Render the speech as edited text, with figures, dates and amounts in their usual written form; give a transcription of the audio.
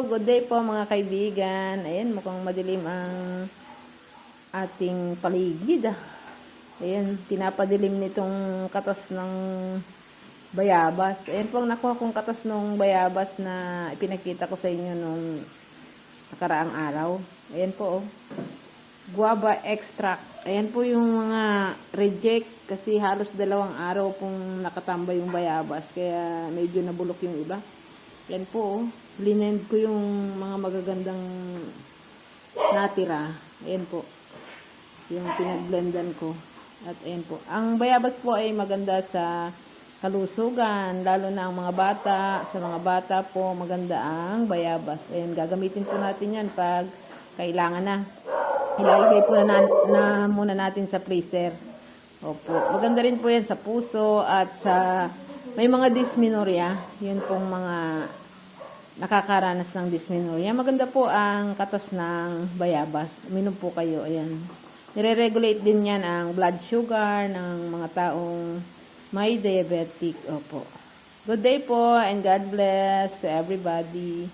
good day po mga kaibigan. Ayan, mukhang madilim ang ating paligid. Ayan, pinapadilim nitong katas ng bayabas. Ayan po ang nakuha kong katas ng bayabas na ipinakita ko sa inyo nung nakaraang araw. Ayan po, oh. Guava extract. Ayan po yung mga reject kasi halos 2 araw pong nakatambay yung bayabas kaya medyo nabulok yung iba. Ayan po, oh. Linend ko yung mga magagandang natira. Ayan po. Yung pinagblendan ko. At ayan po. Ang bayabas po ay maganda sa kalusugan, lalo na ang mga bata. Sa mga bata po, maganda ang bayabas. Ayan, gagamitin po natin yan pag kailangan na. Ilalagay po na muna natin sa freezer. Opo. Maganda rin po yan sa puso at sa may mga dysmenorrhea. Yun pong mga nakakaranas ng dysmenorrhea. Maganda po ang katas ng bayabas. Uminom po kayo. Ayan. Nire-regulate din yan ang blood sugar ng mga taong may diabetic. Opo. Good day po and God bless to everybody.